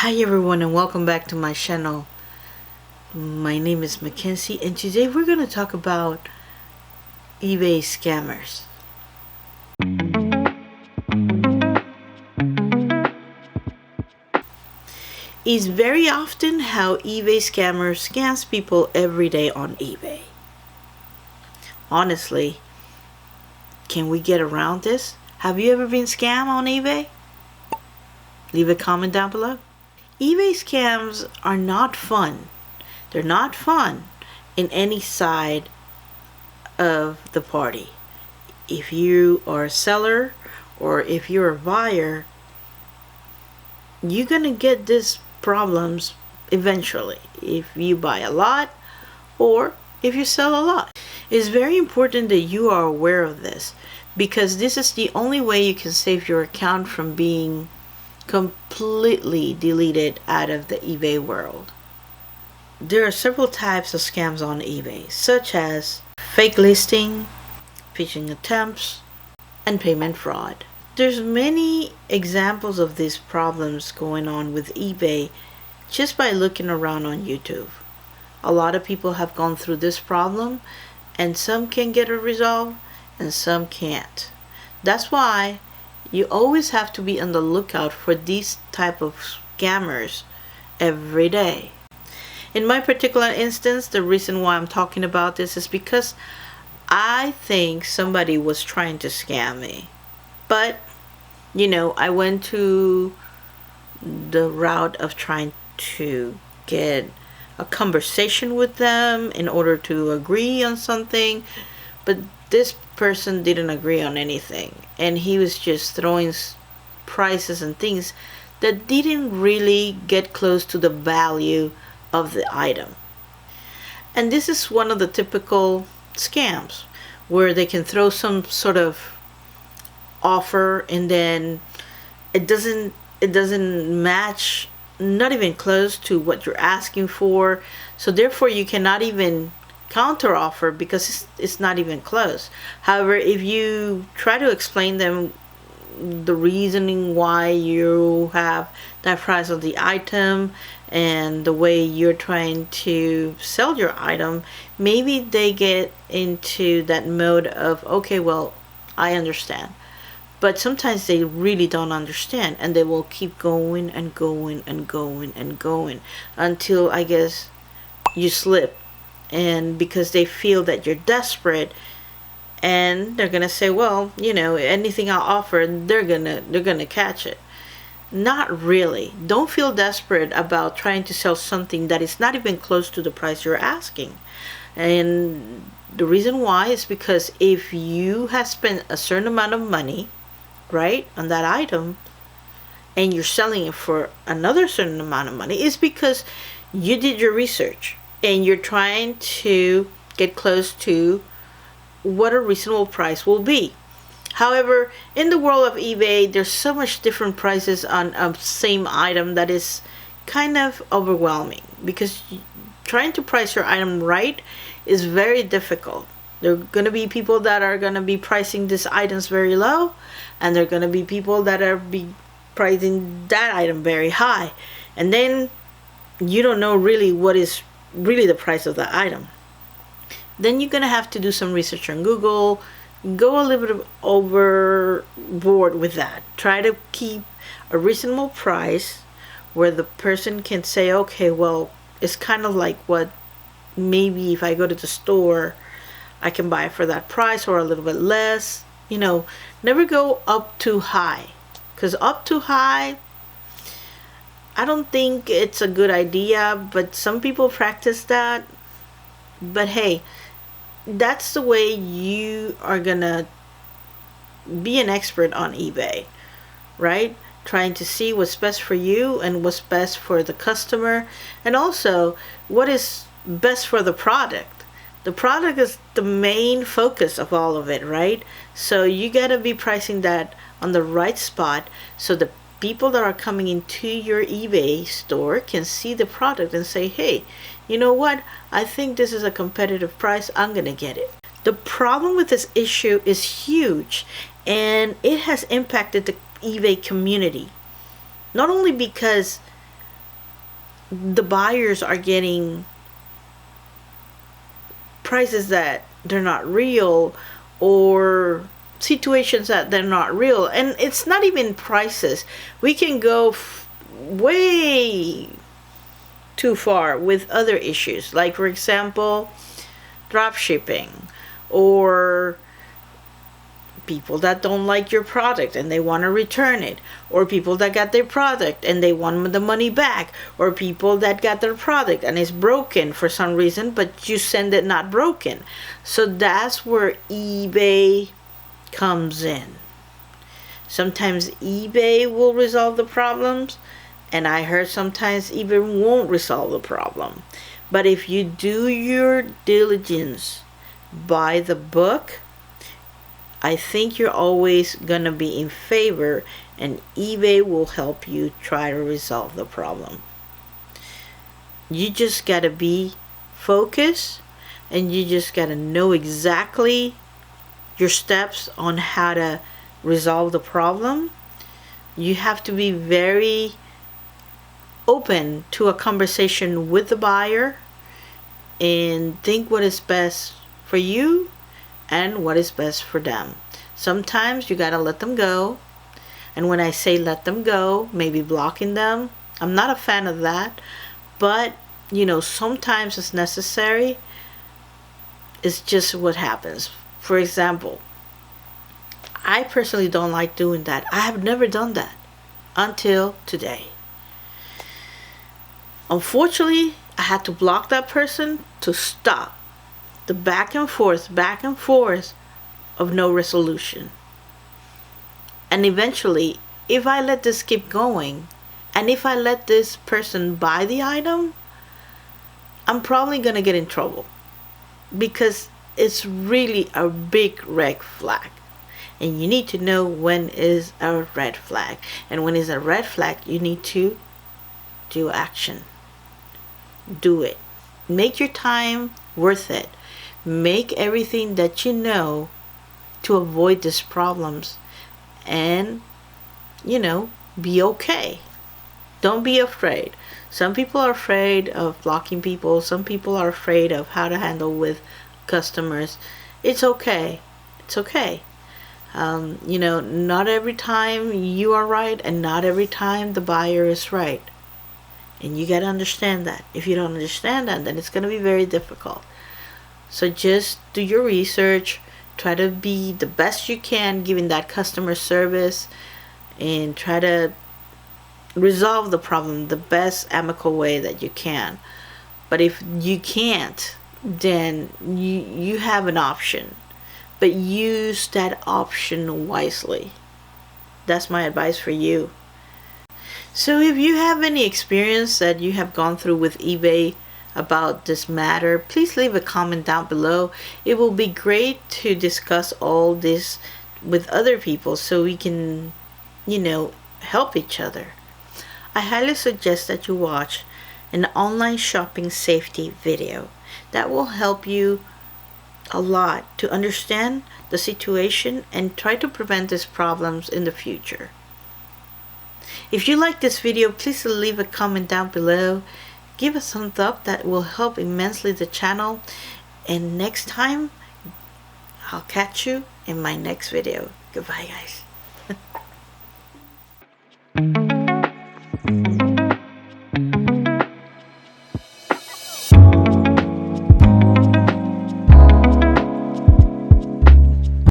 Hi everyone and welcome back to my channel. My name is Mackenzie and today we're going to talk about eBay scammers. It's very often how eBay scammers scams people every day on eBay. Honestly, can we get around this? Have you ever been scammed on eBay? Leave a comment down below. eBay scams are not fun. They're not fun in any side of the party. If you are a seller or if you're a buyer, you're gonna get these problems eventually if you buy a lot or if you sell a lot. It's very important that you are aware of this because this is the only way you can save your account from being completely deleted out of the eBay world. There are several types of scams on eBay, such as fake listing, phishing attempts, and payment fraud. There's many examples of these problems going on with eBay just by looking around on YouTube. A lot of people have gone through this problem and some can get it resolved and some can't. That's why you always have to be on the lookout for these type of scammers every day. In my particular instance, the reason why I'm talking about this is because I think somebody was trying to scam me. But, I went to the route of trying to get a conversation with them in order to agree on something. But this person didn't agree on anything. And he was just throwing prices and things that didn't really get close to the value of the item. And this is one of the typical scams where they can throw some sort of offer and then it doesn't match, not even close to what you're asking for, so therefore you cannot even counter offer because it's not even close. However, if you try to explain them the reasoning why you have that price of the item and the way you're trying to sell your item, maybe they get into that mode of, okay, well, I understand. But sometimes they really don't understand and they will keep going and going and going and going until, I guess, you slip. And because they feel that you're desperate and they're gonna say, well, anything I'll offer, they're gonna catch it. Not really. Don't feel desperate about trying to sell something that is not even close to the price you're asking. And the reason why is because if you have spent a certain amount of money, right, on that item, and you're selling it for another certain amount of money, is because you did your research and you're trying to get close to what a reasonable price will be. However, in the world of eBay, there's so much different prices on a same item that is kind of overwhelming because trying to price your item right is very difficult. There are going to be people that are going to be pricing these items very low, and there are going to be people that are pricing that item very high. And then you don't know really what is really the price of the item. Then you're going to have to do some research on Google. Go a little bit overboard with that. Try to keep a reasonable price where the person can say, okay, well, it's kind of like what maybe if I go to the store I can buy it for that price or a little bit less. Never go up too high, because up too high, I don't think it's a good idea, but some people practice that. But hey, that's the way you are gonna be an expert on eBay, right? Trying to see what's best for you and what's best for the customer, and also what is best for the product. The product is the main focus of all of it, right? So you gotta be pricing that on the right spot so the people that are coming into your eBay store can see the product and say, hey, you know what? I think this is a competitive price. I'm gonna get it. The problem with this issue is huge, and it has impacted the eBay community. Not only because the buyers are getting prices that they're not real, or situations that they're not real. And it's not even prices. We can go way too far with other issues, like for example drop shipping, or people that don't like your product and they want to return it, or people that got their product and they want the money back, or people that got their product and it's broken for some reason but you send it not broken. So that's where eBay comes in. Sometimes eBay will resolve the problems, and I heard sometimes eBay won't resolve the problem. But if you do your diligence by the book, I think you're always going to be in favor, and eBay will help you try to resolve the problem. You just got to be focused, and you just got to know exactly your steps on how to resolve the problem. You have to be very open to a conversation with the buyer and think what is best for you and what is best for them. Sometimes you gotta let them go. And when I say let them go, maybe blocking them, I'm not a fan of that. But, sometimes it's necessary. It's just what happens. For example, I personally don't like doing that. I have never done that until today. Unfortunately, I had to block that person to stop the back and forth of no resolution. And eventually, if I let this keep going, and if I let this person buy the item, I'm probably going to get in trouble, because it's really a big red flag. And you need to know when is a red flag. And when is a red flag, you need to do action. Do it. Make your time worth it. Make everything that you know to avoid these problems, and be okay. Don't be afraid. Some people are afraid of blocking people. Some people are afraid of how to handle with customers. It's okay. It's okay. Not every time you are right, and not every time the buyer is right. And you got to understand that. If you don't understand that, then it's going to be very difficult. So just do your research. Try to be the best you can giving that customer service, and try to resolve the problem the best amicable way that you can. But if you can't, then you have an option. But use that option wisely. That's my advice for you. So if you have any experience that you have gone through with eBay about this matter, please leave a comment down below. It will be great to discuss all this with other people so we can, help each other. I highly suggest that you watch an online shopping safety video. That will help you a lot to understand the situation and try to prevent these problems in the future. If you like this video, please leave a comment down below. Give a thumbs up. That will help immensely the channel. And next time, I'll catch you in my next video. Goodbye, guys.